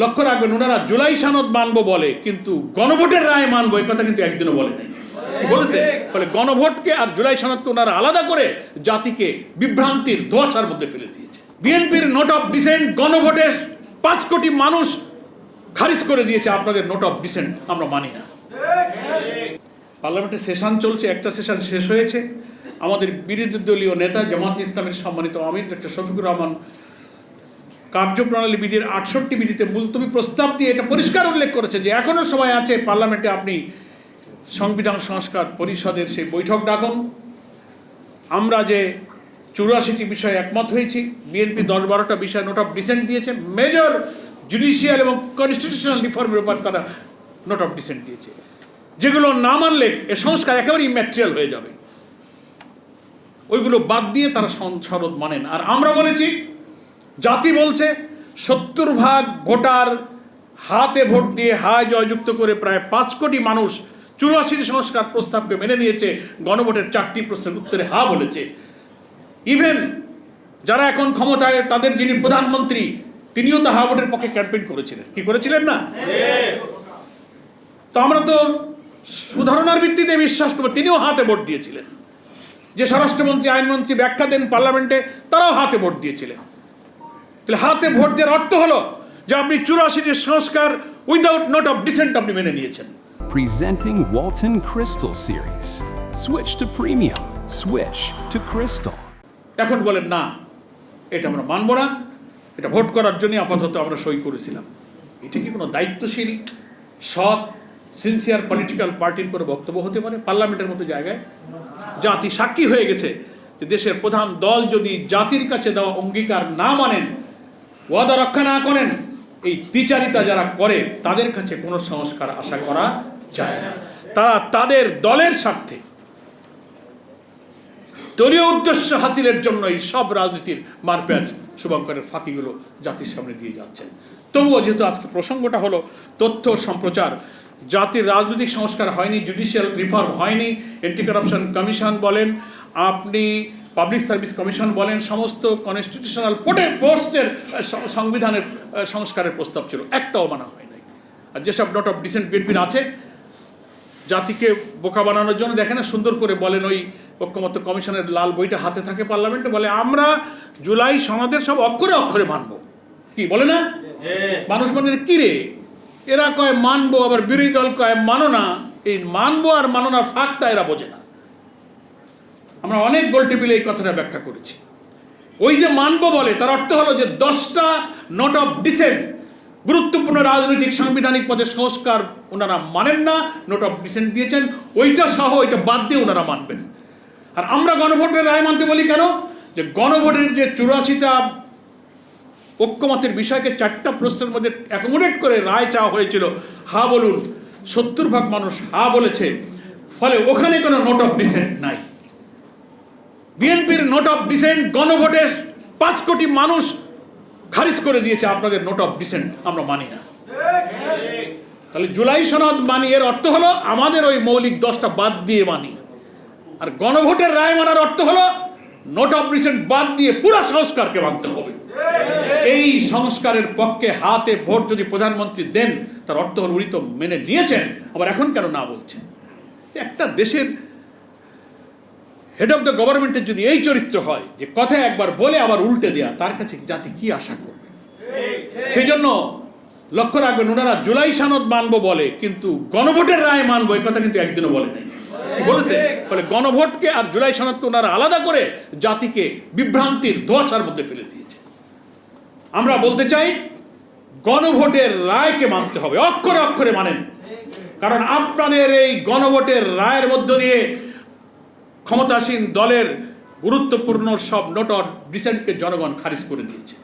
লক্ষ্য রাখবেন, ওনারা জুলাই সনদ মানবো বলে কিন্তু গণভোটের রায় মানবো এই কথা কিন্তু একদিনও বলে নাই। বলেছে বলে গণভোটকে আর জুলাই সনদকে ওনারা আলাদা করে জাতিকে বিভ্রান্তির ধোঁয়াশার মধ্যে ফেলে দিয়েছে। বিএনপির নোট অফ ডিসেন্ট গণভোটে 5 কোটি মানুষ খারিজ করে দিয়েছে। আপনাদের নোট অফ ডিসেন্ট আমরা মানি না। পার্লামেন্টের সেশন চলছে, একটা সেশন শেষ হয়েছে। আমাদের বিরোধী দলীয় নেতা জামাত ইসলামের সম্মানিত আমির ডক্টর শফিকুর রহমান কার্যপ্রণালী বিধির 68 বিধিতে মুলতবি প্রস্তাব দিয়ে এটা পরিষ্কার উল্লেখ করেছে যে এখনো সময় আছে, পার্লামেন্টে আপনি সংবিধান সংস্কার পরিষদের সেই বৈঠক ডাকুন। আমরা যে 84টি বিষয়ে একমত হয়েছি, বিএনপি 10-12টা বিষয় নোট অফ ডিসেন্ট দিয়েছে। মেজর জুডিশিয়াল এবং কনস্টিটিউশনাল রিফর্মের উপর তারা নোট অফ ডিসেন্ট দিয়েছে, যেগুলো না মানলে এ সংস্কার একেবারে ইম্যাটেরিয়াল হয়ে যাবে। ওইগুলো বাদ দিয়ে তারা সনদ মানেন। আর আমরা বলেছি, জাতি বলছে 70% ভোটার হাতে ভোট দিয়ে হায় জয়যুক্ত করে প্রায় 5 কোটি মানুষ 84 সংস্কার প্রস্তাবকে মেনে নিয়েছে। গণভোটের 4টি প্রশ্নের উত্তরে হা বলেছে। ইভেন যারা এখন ক্ষমতায়, তাদের যিনি প্রধানমন্ত্রী, তিনিও তো হা ভোটের পক্ষে ক্যাম্পেইন করেছিলেন। কি করেছিলেন না? তো আমরা তো সুধারণার ভিত্তিতে বিশ্বাস করবো, তিনিও হাতে ভোট দিয়েছিলেন। যে স্বরাষ্ট্রমন্ত্রী, আইনমন্ত্রী ব্যাখ্যা দেন পার্লামেন্টে, তারাও হাতে ভোট দিয়েছিলেন। তাহলে হাতে ভোট দেওয়ার অর্থ হলো যে আপনি 84 সংস্কার উইদাউট নোট অফ ডিসেন্ট আপনি মেনে নিয়েছেন। Presenting Walton Crystal Series. Switch to premium. Switch to Crystal. এখন বলেন না, এটা আমরা মানব না, এটা ভোট করার জন্য আপাতত আমরা সই করেছিলাম। এটা কি কোনো দায়িত্বশীল, সৎ, সিনসিয়ার পলিটিক্যাল পার্টির কোনো বক্তব্য হতে পারে? পার্লামেন্টের মতো জায়গায় জাতি সাক্ষী হয়ে গেছে যে দেশের প্রধান দল যদি জাতির কাছে দেওয়া অঙ্গীকার না মানেন, ওয়াদা রক্ষা না করেন, এই দ্বিচারিতা যারা করে তাদের কাছে কোনো সংস্কার আশা করা যায় না। তারা তাদের দলের স্বার্থে, দলীয় উদ্দেশ্য হাসিলের জন্য এই সব রাজনীতির মারপ্যাচ, শুভঙ্করের ফাঁকিগুলো জাতির সামনে দিয়ে যাচ্ছেন। তবুও যেহেতু আজকে প্রসঙ্গটা হলো তথ্য সম্প্রচার, জাতির রাজনৈতিক সংস্কার হয়নি, জুডিশিয়াল রিফর্ম হয়নি, অ্যান্টি কারাপশন কমিশন বলেন, আপনি পাবলিক সার্ভিস কমিশন বলেন, সমস্ত কনস্টিটিউশনাল পোস্টের সংবিধানের সংস্কারের প্রস্তাব ছিল, একটাও মানা হয় নাই। আর যেসব নোট অফ ডিসেন্ট বিএনপির আছে, জাতিকে বোকা বানানোর জন্য দেখেন না, সুন্দর করে বলেন, ওই ঐক্যমত্য কমিশনের লাল বইটা হাতে থাকে পার্লামেন্টে, বলে আমরা জুলাই সনদের সব অক্ষরে অক্ষরে মানবো। কি বলে না? মানুষ মনে কি রে, এরা কয় মানবো, আবার বিরোধী দল কয় মানো না। এই মানবো আর মানো না ফাঁকটা এরা বোঝে না। আমরা অনেক গোলটেবিলে এই কথাটা ব্যাখ্যা করেছি। ওই যে মানবো বলে, তার অর্থ হলো যে 10টা নোট অফ ডিসেন্ট গুরুত্বপূর্ণ রাজনৈতিক সাংবিধানিক পদের সংস্কার ওনারা মানেন না, নোট অফ ডিসেন্ট দিয়েছেন, ওইটা সহ ওইটা বাদ দিয়ে ওনারা মানবেন। আর আমরা গণভোটের রায় মানতে বলি কেন? যে গণভোটের যে 84টা ঐক্যমতের বিষয়কে 4টা প্রশ্নের মধ্যে অ্যাকোমোডেট করে রায় চাওয়া হয়েছিল। হা বলুন, 70% মানুষ হা বলেছে, ফলে ওখানে কোনো নোট অফ ডিসেন্ট নাই। বিএনপির নোট অফ ডিসেন্ট গণভোটে 5 কোটি মানুষ খারিজ করে দিয়েছে। আপনাদের নোট অফ ডিসেন্ট আমরা মানি না। তাহলে জুলাই সনদ মানি, এর অর্থ হলো আমাদের ওই মৌলিক 10টা বাদ দিয়ে মানি। আর গণভোটের রায় মানার অর্থ হলো নোট অফ ডিসেন্ট বাদ দিয়ে পুরো সংস্কারকে মানতে হবে। এই সংস্কারের পক্ষে হাতে ভোট যদি প্রধানমন্ত্রী দেন, তার অর্থ হল উনি তো মেনে নিয়েছেন, আবার এখন কেন না বলছেন? একটা দেশের হেড অফ দ্য গভর্নমেন্টের যদি এই চরিত্র হয় যে কথা একবার বলে আবার উল্টে দেয়া, তার কাছে জাতি কি আশা করবে? সেই জন্য লক্ষ্য রাখবেন, ওনারা জুলাই সনদ মানবো বলে কিন্তু গণভোটের রায় মানবো এই কথা কিন্তু একদিনও বলে নাই। বলেছে বলে গণভোটকে আর জুলাই সনদকে ওনারা আলাদা করে জাতিকে বিভ্রান্তির ধোঁয়াশার মধ্যে ফেলে দিয়েছে। আমরা বলতে চাই, গণভোটের রায়কে মানতে হবে, অক্ষরে অক্ষরে মানেন। কারণ আপনাদের এই গণভোটের রায়ের মধ্য দিয়ে ক্ষমতাসীন দলের গুরুত্বপূর্ণ সব নোট অফ ডিসেন্টকে জনগণ খারিজ করে দিয়েছে।